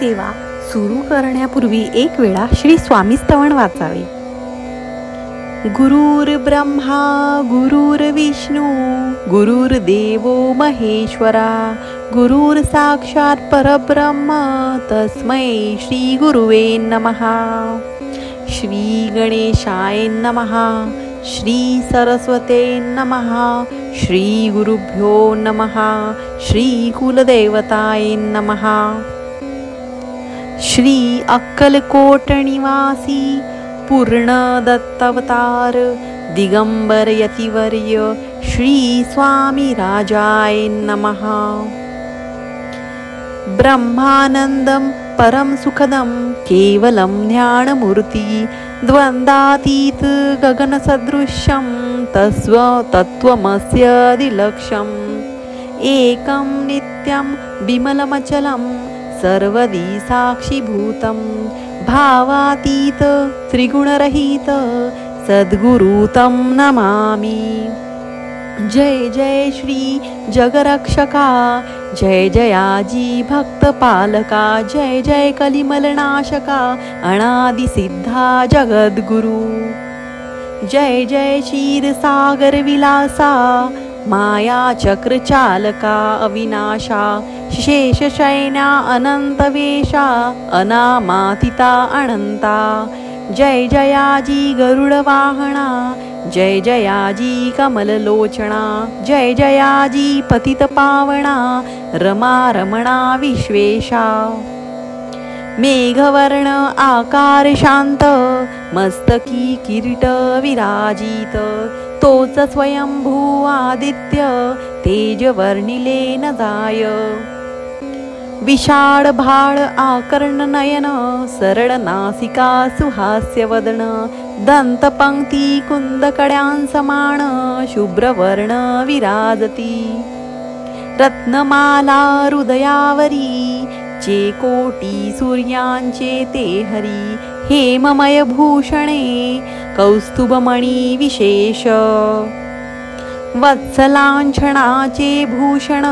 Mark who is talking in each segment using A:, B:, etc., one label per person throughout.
A: सेवा सुरू करण्यापूर्वी एक वेळा श्री स्वामी स्तवन वाचावे. गुरुर्ब्रह्मा गुरुर्विष्णू गुरुर्देवो महेश्वरा गुरुर साक्षात परब्रह्म तस्मै श्री गुरुवे नमः. श्री गणेशाय नमः. श्री सरस्वते नमः. श्री गुरुभ्यो नमः. श्री कुलदेवताय नमः. श्री अक्कलकोट निवासी पूर्ण दत्तावतार दिगंबर यतिवर्य श्री स्वामी राजाय नमः. ब्रह्मानंदम परम सुखदम केवलम ज्ञानमूर्ती द्वंद्वातीत गगन सदृश्यम तत्त्वमस्य दिलक्ष्यम् एकं नित्यं विमलमचलं सर्वदी साक्षीभूतं भावातीत त्रिगुणरहित सद्गुरु तं नमामि. जय जय श्री जगरक्षका जय जयाजी भक्तपालका जय जय कलिमलनाशका अनादि सिद्धा जगद्गुरु. जय जय क्षीरसागर विलासा माया चक्र चालका अविनाशा शेषशयना अनंतवेशा अनामातिता अनंता. जय जयाजी गरुड वाहना जय जयाजी कमललोचना जय जयाजी पतित पावना रमा रमणा विश्वेशा. मेघवर्ण आकार शांत मस्तकी किरीट विराजित तोच स्वयंभू आदित्य तेज वर्णिले न जाय. विशाळ भाळ आकर्ण नयन सरळ नासिका सुहास्य वदन दंतपंक्ती कुंदकड्यांसमान शुभ्रवर्ण विराजती. रत्नमाला हृदयावरी चेकोटी सूर्यांचे ते हरी हेममय भूषणे कौस्तुभमणी विशेष. वत्सलांछणाचे भूषण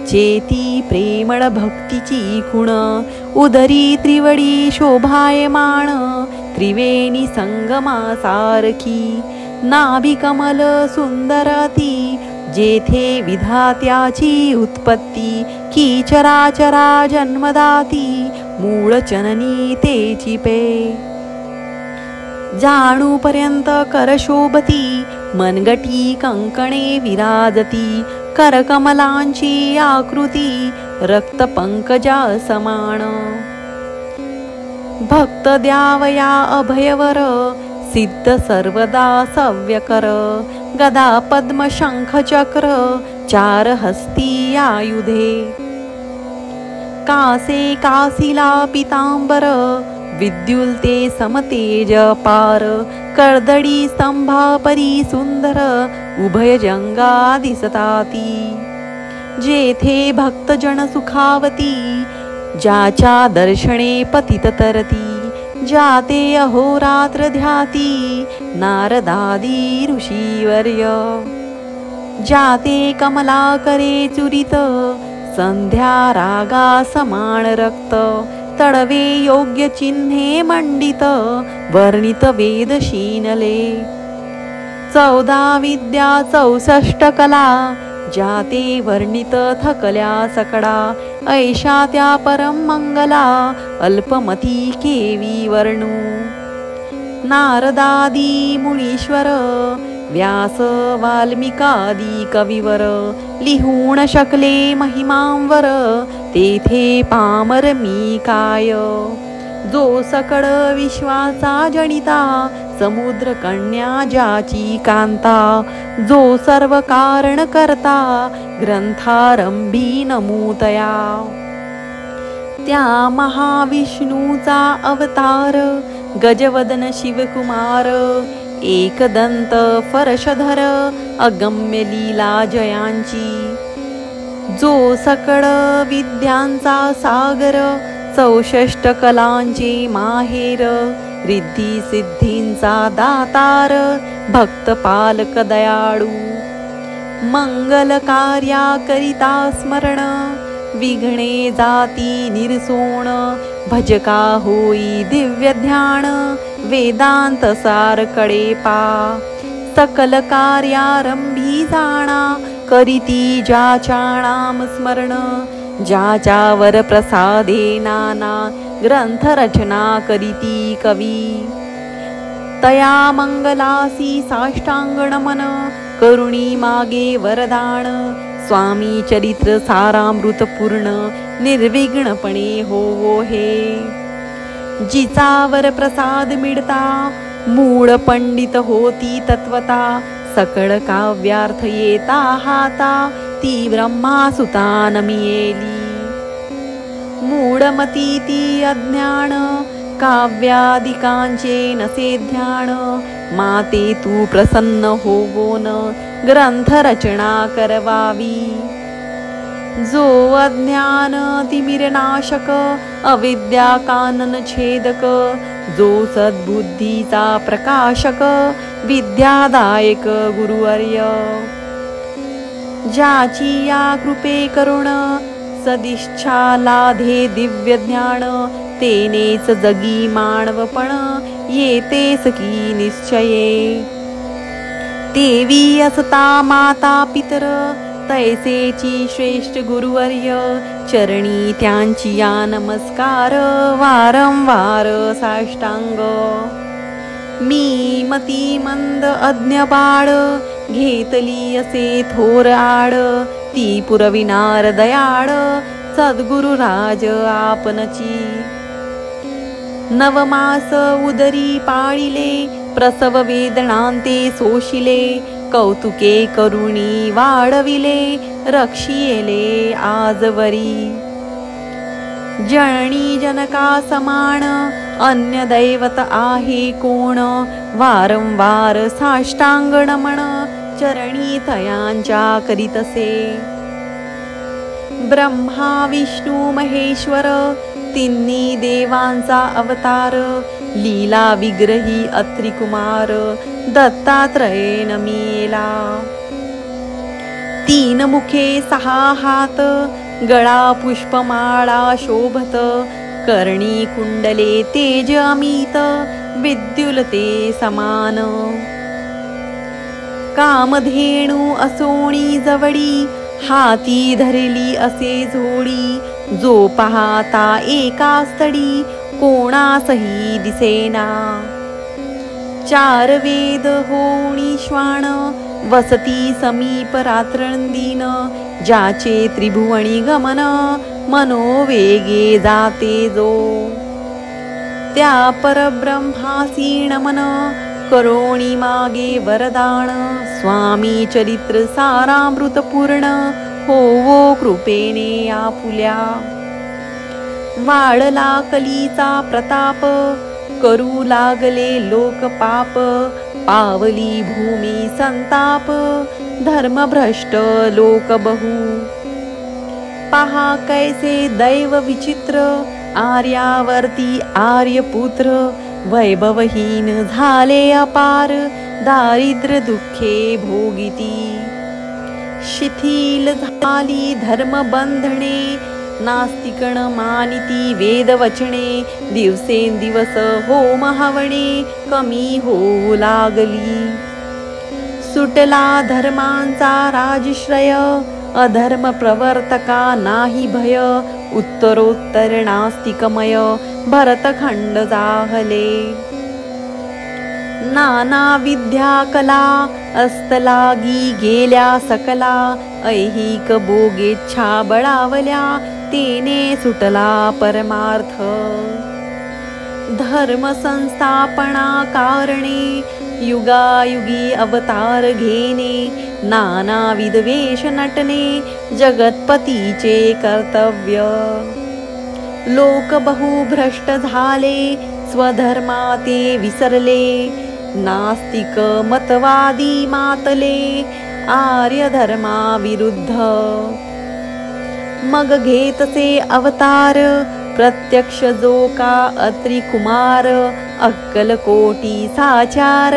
A: चेती प्रेमळ भक्तीची खुण उदरी त्रिवडी शोभायमान त्रिवेणी संगमासारखी. नाभी कमल सुंदरती जेथे विधात्याची उत्पत्ती की चराचरा जन्मदाती मूळ चननी तेची पे. जाणूपर्यंत करशोभती मनगटी कंकणे विराजती करकमलांची आकृती रक्तपंकजा समान. भक्त द्यावया अभयवर सिद्ध सर्वदा सव्यकर गदा पद्म शंख चक्र चार हस्ती आयुधे. कासे कासिला पितांबर विद्युल्ते समतेज पार कर्दडी स्तंभापरी सुंदर उभय जंगा दिसताती. जेथे भक्तजन सुखावती ज्याच्या दर्शने पतित तरती जाते अहोरात्र ध्याती नारदादी ऋषीवर्य. जाते कमला करे चुरित संध्या रागा समान रक्त तडवे योग्य चिन्हे मंडित वर्णित वेद शीनले. 14 विद्या 64 कला जाते वर्णित थकल्या सकडा ऐशा त्या परम मंगला अल्पमती केवी वर्णू. नारदादी मुनीश्वर व्यास वाल्मिकादी कविवर लिहून शकले महिमांवर तेथे पामर मी काय. जो सकळ विश्वाचा जनिता समुद्र कन्या ज्याची कांता जो सर्व कारण करता ग्रंथारंभी नमूतया. त्या महाविष्णूचा अवतार गजवदन शिवकुमार एकदंत फरशधर अगम्य लीला जयांची. जो सकळ विद्यांचा सागर 64 कलांचे माहेर रिद्धी सिद्धींचा दातार भक्त पालक दयाळू. मंगल कार्या करिता स्मरण विघ्ने जाती निरसोण, भजका होई दिव्य ध्यान, वेदांत सार कडे पा, सकल कार्यारंभी जाणा, करीती ज्याच्या नाम स्मरण, ज्याच्यावर प्रसादे नाना, ग्रंथ रचना करीती कवी, तया मंगलासी साष्टांग नमन, करुणी मागे वरदान, स्वामी चरित्र सारामृत पूर्ण, निर्विघ्नपणे होवो हे, जिचावर प्रसाद मिळता, मूळ पंडित होती तत्वता, सकळ काव्यार्थ येता हाता, ती ब्रह्मासुता नमियेली, मूढमती ती अज्ञान, काव्यादिकांचे नसे ध्यान, माते तू प्रसन्न होवोन, ग्रंथ रचना करवावी, जो अज्ञान तिमिरनाशक, अविद्या कानन छेदक, जो सद्बुद्धीचा प्रकाशक, विद्यादायक गुरुवर्य, ज्याची या कृपे करुण, सदिच्छा लाधे दिव्य ज्ञान, तेनेच जगी मानवपण, येतेस की निश्चये, तेवी असता माता पितर, तैसेची श्रेष्ठ गुरुवर्य, चरणी त्यांची या नमस्कार, वारंवार साष्टांग, मी मती मंद अज्ञ बाळ, घेतली असे थोर आड, ती पुरविनार दयाळ, सद्गुरु राज आपणची, नवमास उदरी पाळिले, प्रसव वेदनांते सोशिले, कौतुके करुणी वाढविले, रक्षिले आजवरी, जननी जनका समान, अन्य दैवत आहे कोण, वारंवार साष्टांग नमन, चरणी तयांच्या करीतसे, ब्रह्मा विष्णू महेश्वर, तिन्ही देवांचा अवतार, लीला विग्रही अत्रि कुमार, दत्तात्रये नमिला, तीन मुखे सहा हात, गळा पुष्पमाळा शोभत, कर्णी कुंडले तेज अमित, विद्युलते समान, कामधेणू असोणी जवळी, हाती धरली असे झोडी, जो पाहता एका स्थळी, कोणासही दिसेना, चार वेद होणी श्वान, वसती समीप रात्रंदीन, ज्याचे त्रिभुवनी गमन, मनोवेगे जाते जो, त्या परब्रह्मासी नमन, करोणी मागे वरदान, स्वामी चरित्र सारामृत पूर्ण, होवो कृपेने आपुल्या, वाढला कलीचा प्रताप, करू लागले लोक पाप, पावली भूमी संताप, धर्मभ्रष्ट लोक बहु, पहा कैसे दैव विचित्र, आर्यावर्ती आर्यपुत्र, वैभवहीन झाले अपार, दारिद्र्य दुःखे भोगिती, शिथिल झाली धर्मबंधने, नास्तिकण मानिती वेदवचने, दिवसेंदिवस होम हवणे, कमी होऊ लागली, सुटला धर्मांचा राजश्रय, अधर्म प्रवर्तका नाही भय, उत्तरोत्तर नास्तिकमय, भरतखंड जाहले, नाना विद्या कला, अस्तलागी गेल्या सकला, ऐहिक भोगेच्छा बळावल्या, तेने सुटला परमार्थ, धर्म संस्थापना कारणे, युगायुगी अवतार घेणे, नानाविध वेश नटने, जगतपतीचे कर्तव्य, लोक बहु भ्रष्ट झाले, स्वधर्माते विसरले, नास्तिक मतवादी मातले, आर्य धर्मा विरुद्ध, मग घेतसे अवतार, प्रत्यक्ष जो का अत्रि कुमार, अक्कलकोटी साचार,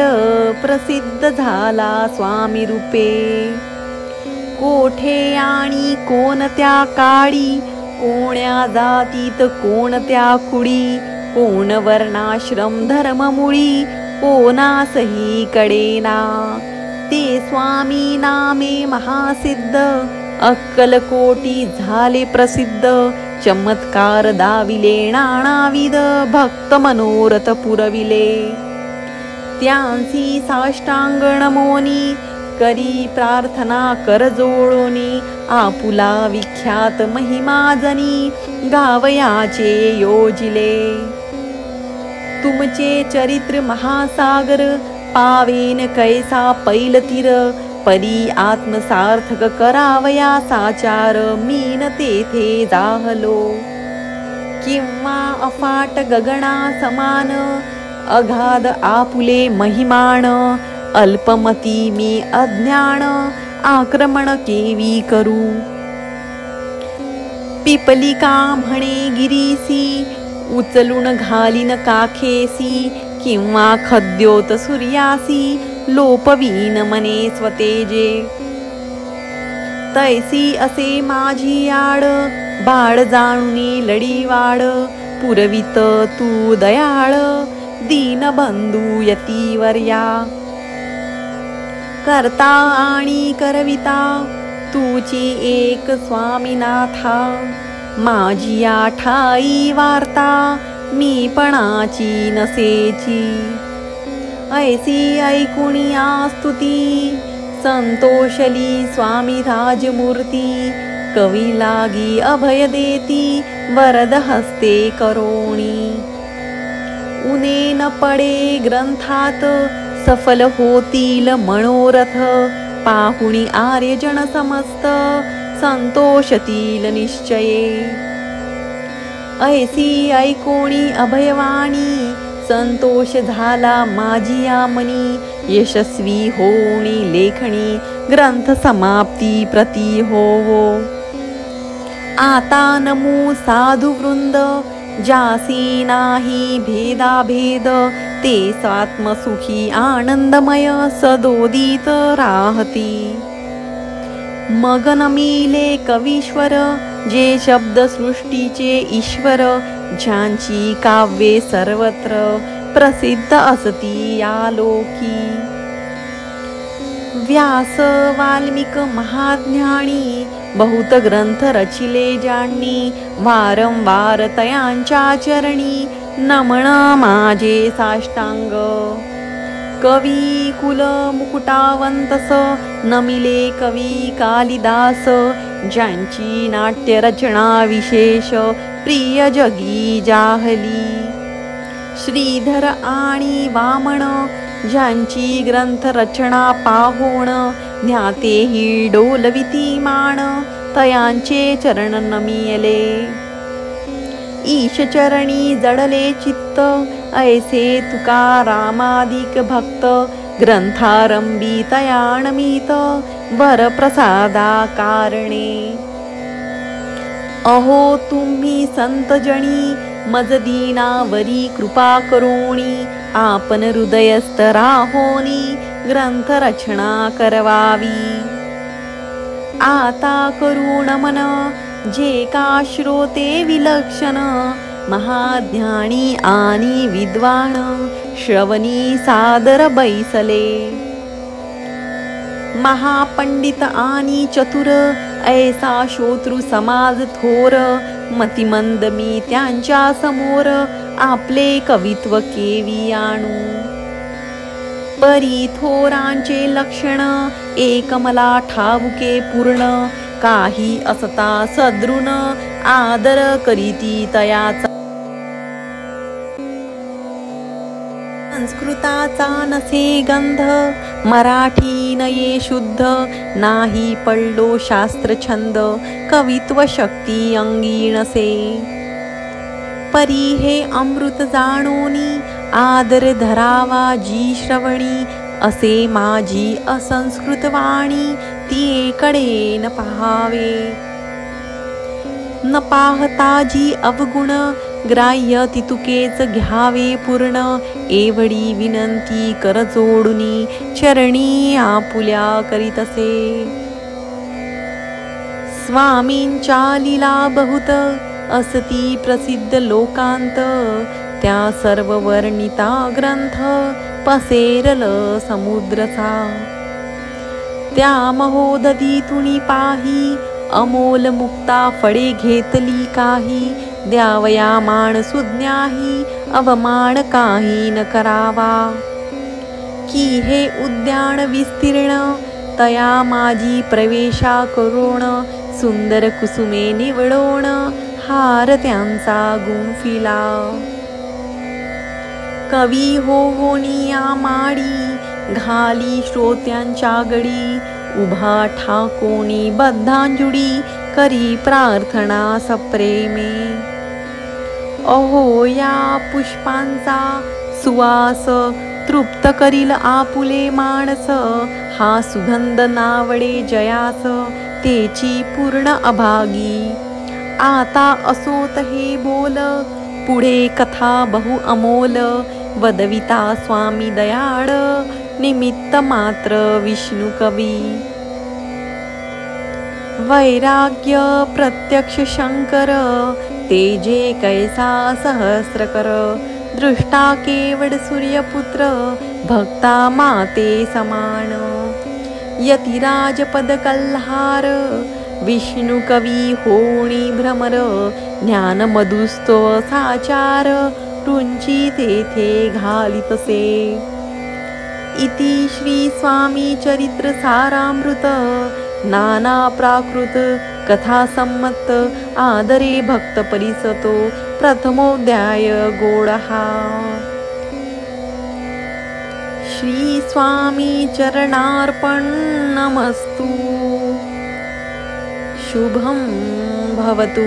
A: प्रसिद्ध झाला स्वामी रूपे, कोठे आणि कोणत्या काळी, कोण्या जातीत कोणत्या कुडी, कोण वर्णाश्रम धर्ममुळी, कोणासही कडेना. ते स्वामी नामे महासिद्ध, अक्कलकोटी झाले प्रसिद्ध. चमत्कार दाविले नानाविध, भक्त मनोरथ पुरविले. त्यांसी साष्टांग नमोनी, करी प्रार्थना कर जोडोनी. आपुला विख्यात महिमा जनी, गावयाचे योजिले. तुमचे चरित्र महासागर, पावेन कैसा पैलतीर. परी आत्मसार्थक करावया साचार, मीन तेथे जाहलो. किंवा अफाट गगना समान, अगाध आपुले महिमान. अल्पमती मी अज्ञान, आक्रमण केवी करू. पिपलिका म्हणे गिरीसी, उचलून घालीन काखेसी. किंवा खद्योत सूर्यासी, लोपवीन मने स्वतेजे. तैसी असे माझी आड, बाळ जाणुनी लढीवाड. पुरवित तू दयाळ, दीनबंधू यतिवर्या. करता आणि करविता, तुची एक स्वामीनाथा. माझी ठाई वार्ता, मी पणाची नसेची. ऐसी ऐकुनिया स्तुती, संतोषली स्वामी राजमूर्ती. कवी लागी अभय देती, वरद हस्ते करोणी. उने न पडे ग्रंथात, सफल होतील मनोरथ. पाहुणी आर्यजन समस्त, संतोषतील निश्चये. ऐसी ऐकोणी अभयवाणी, संतोष झाला माझिया मनी. यशस्वी होणी लेखणी, ग्रंथ समाप्ती प्रती होवो. आता नमू साधु वृंद, जासी नाही भेदाभेद. ते स्वात्मसुखी आनंदमय, सदोदित राहती. मग नमिले कवीश्वर, जे शब्द सृष्टीचे ईश्वर. ज्यांची काव्ये सर्वत्र, प्रसिद्ध असती या लोकी. व्यास वाल्मिक महाज्ञानी, बहुत ग्रंथ रचिले ज्यांनी. वारंवार तयांच्या चरणी, नमन माझे साष्टांग. कवी कुल मुकुटावंतस, नमिले कवी कालिदास. ज्यांची नाट्य रचना विशेष, प्रिय जगी जाहली. श्रीधर आणि वामन, ज्यांची ग्रंथ रचना पाहोण. ज्ञातेही डोलविती मान, तयांचे चरण नमियले. ईश चरणी जडले चित्त, ऐसे तुकारामादिक भक्त. ग्रंथारंभी तयाणमीत, वरप्रसादा कारणे. अहो तुम्ही संतजणी, मज दीनावरी कृपा करोणी. आपण हृदयस्थ राहोनी, ग्रंथ रचना करवावी. आता करू नमन, जे का श्रोते विलक्षण. महाज्ञानी आणि विद्वान, श्रवणी सादर बैसले. महापंडित आणि चतुर, ऐसा श्रोतृ समाज थोर. मतिमंद मी त्यांच्या समोर, आपले कवित्व केवी आणू. परी थोरांचे लक्षण, एक मला ठाऊके पूर्ण. काही असता सद्रुन, आदर करीती तयाचा. संस्कृताचा नसे गंध, मराठी नये शुद्ध. नाही पडलो शास्त्रछंद, कवित्व शक्ती अंगी नसे. परी हे अमृत जाणोनी, आदर धरावा जी श्रवणी. असे माझी असंस्कृत वाणी, ती कडे न पहावे. न पाहता जी अवगुण, ग्राह्य तितुकेच घ्यावे पूर्ण. एवढी विनंती कर जोडुनी, चरणी आपुल्या करीतसे. स्वामींच्या लीला बहुत असती प्रसिद्ध लोकांत, त्या सर्व वर्णिता ग्रंथ पसेरल समुद्रचा. त्या महोदधीतुनी पाही अमोल मुक्ता फळे घेतली काही, द्यावया मान सुज्ञाही अवमान काही न करावा. की हे उद्यान विस्तीर्ण तया माझी प्रवेशा करोण, सुंदर कुसुमे निवडोण हार त्यांचा गुंफिला. कवी होनिया माडी घाली श्रोत्यांच्या गडी, उभा ठाकोनी बद्धांजुडी करी प्रार्थना सप्रेमे. अहो या पुष्पांचा सुवास तृप्त करील आपुले मानस, हा सुगंध नावडे जयास तेची पूर्ण अभागी. आता असोत हे बोल पुढे कथा बहु अमोल, वदविता स्वामी दयाळ निमित्त मात्र विष्णू कवी. वैराग्य प्रत्यक्ष शंकर तेजे कैसा सहस्रकर, दृष्टा केवळ सूर्यपुत्र भक्ता माते समान. यतिराज पद कल्हार विष्णू कवी होणी भ्रमर, ज्ञान मधुस्तव साचार रुंची तेथे घालितसे. इति श्री स्वामी चरित्र सारामृत, नाना प्राकृत कथा संमत, आदरे भक्त परिसतो प्रथमोध्याय गोडहा. श्री स्वामी चरणार्पण नमस्तु. शुभं भवतु.